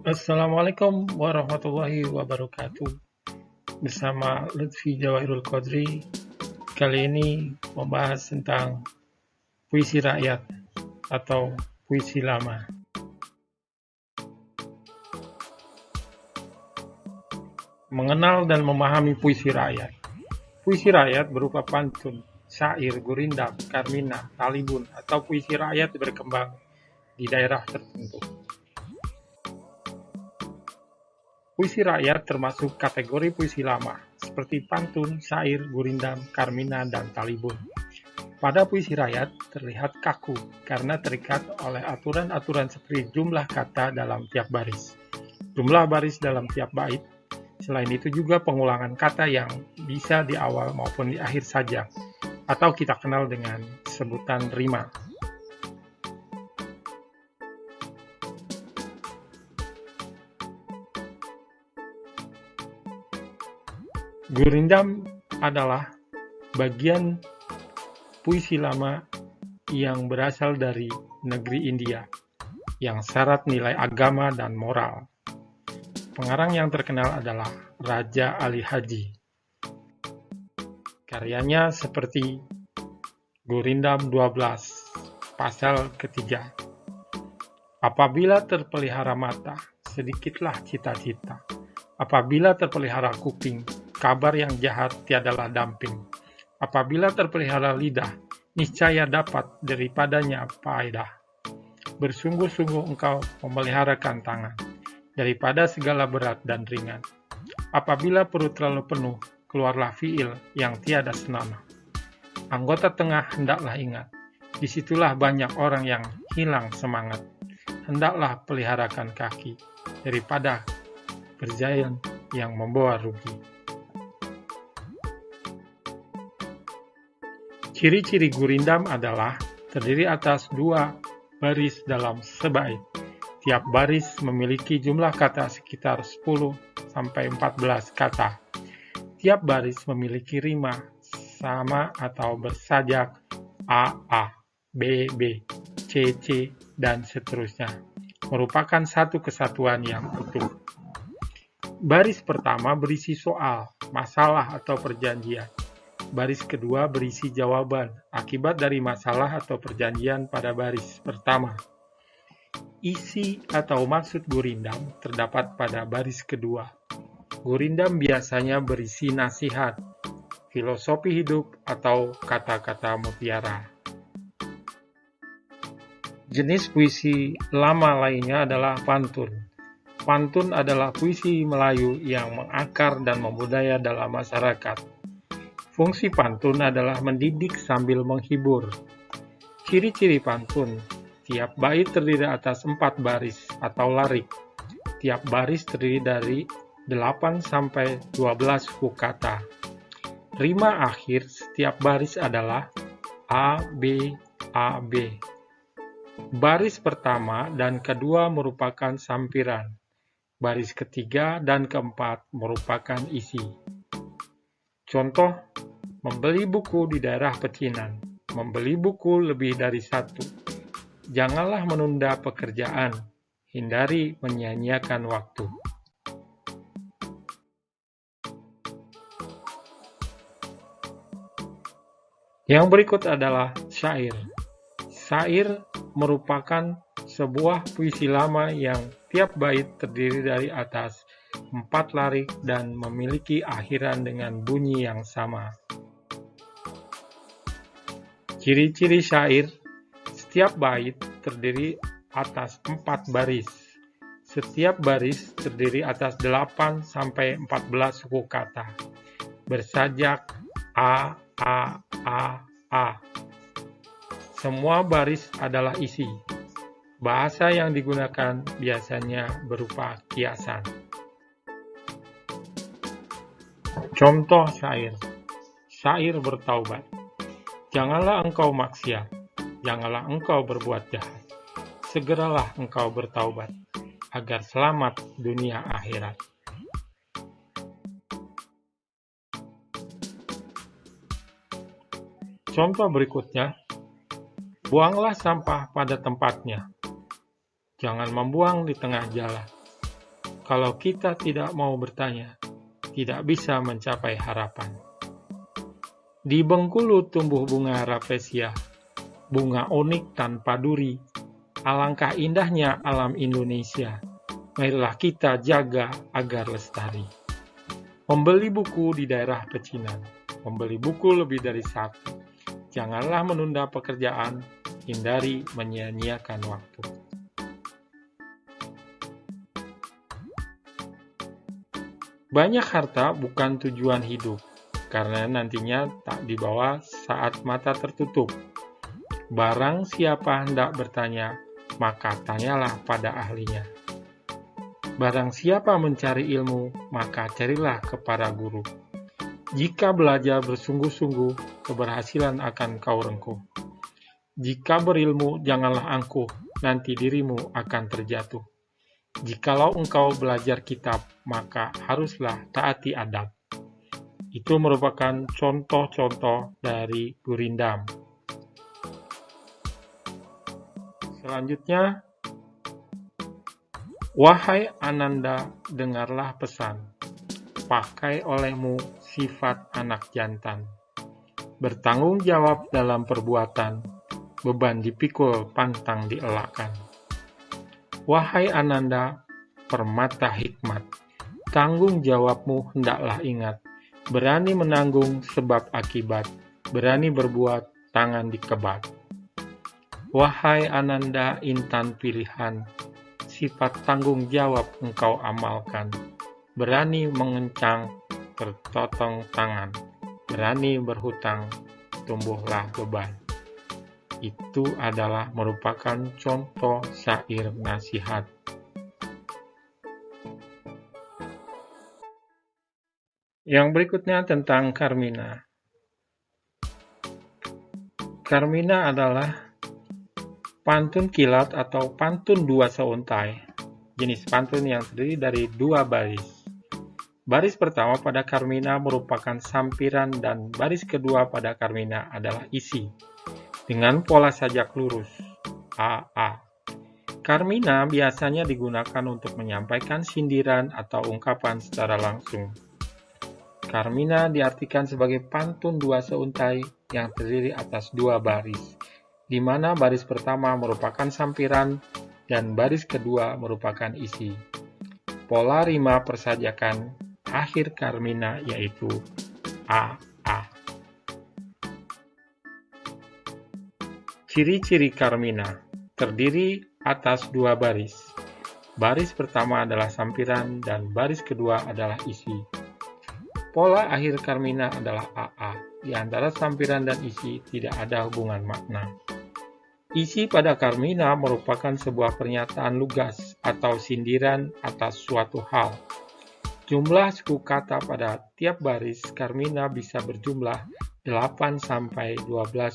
Assalamualaikum warahmatullahi wabarakatuh. Bersama Lutfi Jawahirul Qadri, kali ini membahas tentang puisi rakyat atau puisi lama. Mengenal dan memahami puisi rakyat. Puisi rakyat berupa pantun, syair, gurindam, karmina, talibun, atau puisi rakyat berkembang di daerah tertentu. Puisi rakyat termasuk kategori puisi lama, seperti pantun, syair, gurindam, karmina, dan talibun. Pada puisi rakyat terlihat kaku karena terikat oleh aturan-aturan seperti jumlah kata dalam tiap baris, jumlah baris dalam tiap bait. Selain itu juga pengulangan kata yang bisa di awal maupun di akhir saja, atau kita kenal dengan sebutan rima. Gurindam adalah bagian puisi lama yang berasal dari negeri India, yang syarat nilai agama dan moral. Pengarang yang terkenal adalah Raja Ali Haji. Karyanya seperti Gurindam 12, pasal ketiga. Apabila terpelihara mata, sedikitlah cita-cita. Apabila terpelihara kuping, kabar yang jahat tiadalah damping. Apabila terpelihara lidah, niscaya dapat daripadanya faedah. Bersungguh-sungguh engkau memeliharakan tangan, daripada segala berat dan ringan. Apabila perut terlalu penuh, keluarlah fiil yang tiada senama. Anggota tengah hendaklah ingat, disitulah banyak orang yang hilang semangat. Hendaklah peliharakan kaki, daripada berjalan yang membawa rugi. Ciri-ciri gurindam adalah terdiri atas 2 baris dalam sebait. Tiap baris memiliki jumlah kata sekitar 10-14 kata. Tiap baris memiliki rima sama atau bersajak A, B, C, dan seterusnya. Merupakan satu kesatuan yang utuh. Baris pertama berisi soal, masalah atau perjanjian. Baris kedua berisi jawaban akibat dari masalah atau perjanjian pada baris pertama. Isi atau maksud gurindam terdapat pada baris kedua. Gurindam biasanya berisi nasihat, filosofi hidup, atau kata-kata mutiara. Jenis puisi lama lainnya adalah pantun. Pantun adalah puisi Melayu yang mengakar dan membudaya dalam masyarakat. Fungsi pantun adalah mendidik sambil menghibur. Ciri-ciri pantun: tiap bait terdiri atas 4 baris atau larik. Tiap baris terdiri dari 8-12 suku kata. Rima akhir setiap baris adalah A, B, A, B. Baris pertama dan kedua merupakan sampiran. Baris ketiga dan keempat merupakan isi. Contoh, membeli buku di daerah pecinan, membeli buku lebih dari 1. Janganlah menunda pekerjaan, hindari menyia-nyiakan waktu. Yang berikut adalah syair. Syair merupakan sebuah puisi lama yang tiap bait terdiri dari atas 4 larik dan memiliki akhiran dengan bunyi yang sama. Ciri-ciri syair: setiap bait terdiri atas 4 baris. Setiap baris terdiri atas 8-14 suku kata. Bersajak A. Semua baris adalah isi. Bahasa yang digunakan biasanya berupa kiasan. Contoh syair. Syair bertaubat. Janganlah engkau maksiat, janganlah engkau berbuat jahat. Segeralah engkau bertaubat, agar selamat dunia akhirat. Contoh berikutnya, buanglah sampah pada tempatnya. Jangan membuang di tengah jalan. Kalau kita tidak mau bertanya, tidak bisa mencapai harapan. Di Bengkulu tumbuh bunga rafflesia, bunga onik tanpa duri. Alangkah indahnya alam Indonesia. Marilah kita jaga agar lestari. Membeli buku di daerah pecinan, membeli buku lebih dari satu. Janganlah menunda pekerjaan, hindari menyia-nyiakan waktu. Banyak harta bukan tujuan hidup, karena nantinya tak dibawa saat mata tertutup. Barang siapa hendak bertanya, maka tanyalah pada ahlinya. Barang siapa mencari ilmu, maka carilah kepada guru. Jika belajar bersungguh-sungguh, keberhasilan akan kau rengkuh. Jika berilmu, janganlah angkuh, nanti dirimu akan terjatuh. Jikalau engkau belajar kitab, maka haruslah taati adab. Itu merupakan contoh-contoh dari Gurindam. Selanjutnya, wahai Ananda, dengarlah pesan. Pakai olehmu sifat anak jantan. Bertanggung jawab dalam perbuatan, beban dipikul, pantang dielakkan. Wahai Ananda, permata hikmat, tanggung jawabmu hendaklah ingat. Berani menanggung sebab akibat, berani berbuat, tangan dikebat. Wahai Ananda, intan pilihan, sifat tanggung jawab engkau amalkan. Berani mengencang, tertotong tangan. Berani berhutang, tumbuhlah beban. Itu adalah merupakan contoh syair nasihat. Yang berikutnya tentang Carmina. Carmina adalah pantun kilat atau pantun dua seuntai, jenis pantun yang terdiri dari dua baris. Baris pertama pada Carmina merupakan sampiran dan baris kedua pada Carmina adalah isi, dengan pola sajak lurus, AA. Carmina biasanya digunakan untuk menyampaikan sindiran atau ungkapan secara langsung. Carmina diartikan sebagai pantun dua seuntai yang terdiri atas dua baris, di mana baris pertama merupakan sampiran dan baris kedua merupakan isi. Pola rima persajakan akhir Carmina yaitu AA. Ciri-ciri Carmina terdiri atas dua baris. Baris pertama adalah sampiran dan baris kedua adalah isi. Pola akhir Carmina adalah AA. Di antara sampiran dan isi tidak ada hubungan makna. Isi pada Carmina merupakan sebuah pernyataan lugas atau sindiran atas suatu hal. Jumlah suku kata pada tiap baris Carmina bisa berjumlah 8-12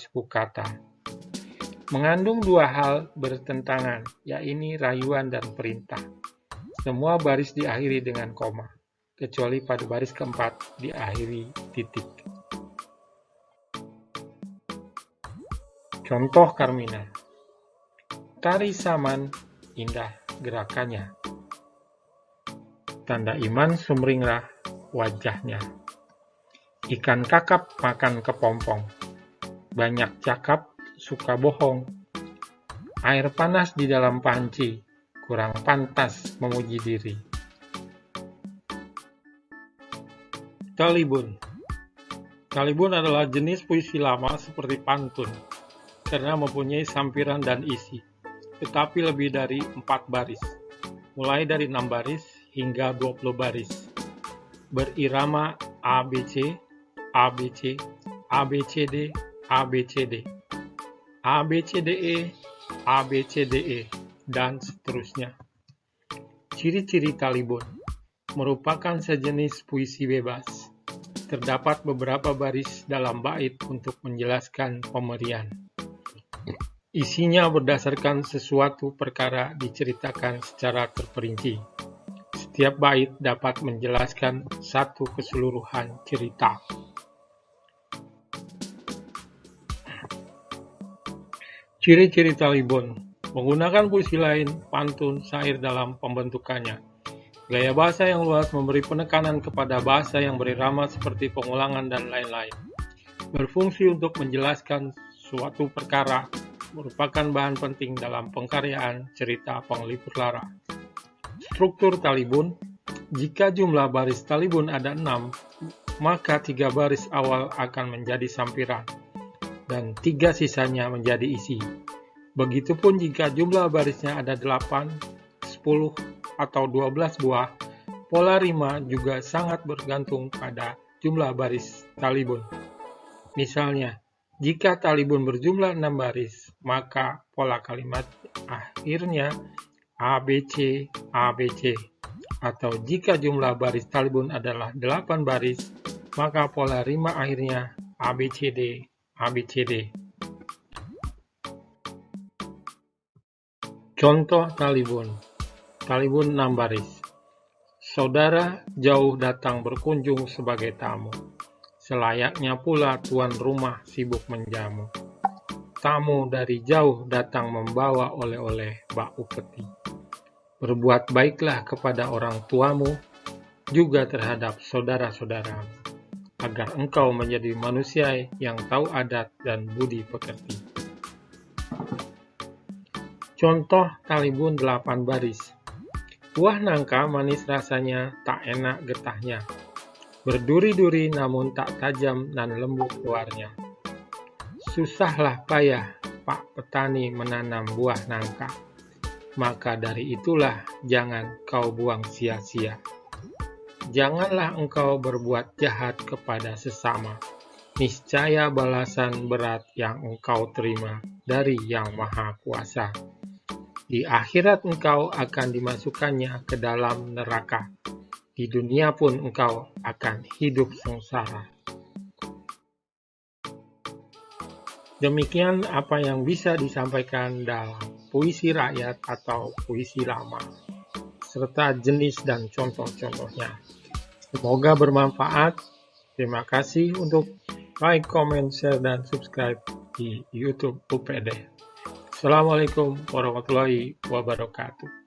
suku kata. Mengandung dua hal bertentangan, yaitu rayuan dan perintah. Semua baris diakhiri dengan koma, kecuali pada baris keempat diakhiri titik. Contoh Carmina. Tari Saman, indah gerakannya. Tanda iman sumringlah wajahnya. Ikan kakap makan kepompong. Banyak cakap, suka bohong. Air panas di dalam panci, kurang pantas memuji diri. Talibun. Talibun adalah jenis puisi lama seperti pantun, karena mempunyai sampiran dan isi, tetapi lebih dari 4 baris, mulai dari 6 baris hingga 20 baris. Berirama ABC, ABC, ABCD, ABCD, ABCDE, ABCDE, dan seterusnya. Ciri-ciri Talibun merupakan sejenis puisi bebas. Terdapat beberapa baris dalam bait untuk menjelaskan pemerian. Isinya berdasarkan sesuatu perkara diceritakan secara terperinci. Setiap bait dapat menjelaskan satu keseluruhan cerita. Ciri-ciri Talibun menggunakan puisi lain, pantun, syair dalam pembentukannya. Gaya bahasa yang luas memberi penekanan kepada bahasa yang berirama seperti pengulangan dan lain-lain. Berfungsi untuk menjelaskan suatu perkara, merupakan bahan penting dalam pengkaryaan cerita penglipur lara. Struktur talibun: jika jumlah baris talibun ada 6, maka 3 baris awal akan menjadi sampiran, dan 3 sisanya menjadi isi. Begitupun jika jumlah barisnya ada 8, 10, atau 12 buah, pola rima juga sangat bergantung pada jumlah baris talibun. Misalnya, jika talibun berjumlah 6 baris, maka pola kalimat akhirnya ABC, ABC. Atau jika jumlah baris talibun adalah 8 baris, maka pola rima akhirnya ABCD, ABCD. Contoh talibun. Talibun 6 baris. Saudara jauh datang berkunjung sebagai tamu. Selayaknya pula tuan rumah sibuk menjamu. Tamu dari jauh datang membawa oleh-oleh bak upeti. Berbuat baiklah kepada orang tuamu, juga terhadap saudara-saudaramu, agar engkau menjadi manusia yang tahu adat dan budi pekerti. Contoh talibun 8 baris. Buah nangka manis rasanya, tak enak getahnya. Berduri-duri namun tak tajam dan lembut luarnya. Susahlah payah Pak petani menanam buah nangka. Maka dari itulah jangan kau buang sia-sia. Janganlah engkau berbuat jahat kepada sesama. Niscaya balasan berat yang engkau terima dari Yang Maha Kuasa. Di akhirat engkau akan dimasukkannya ke dalam neraka. Di dunia pun engkau akan hidup sengsara. Demikian apa yang bisa disampaikan dalam puisi rakyat atau puisi lama, serta jenis dan contoh-contohnya. Semoga bermanfaat. Terima kasih untuk like, comment, share, dan subscribe di YouTube UPD. Assalamualaikum warahmatullahi wabarakatuh.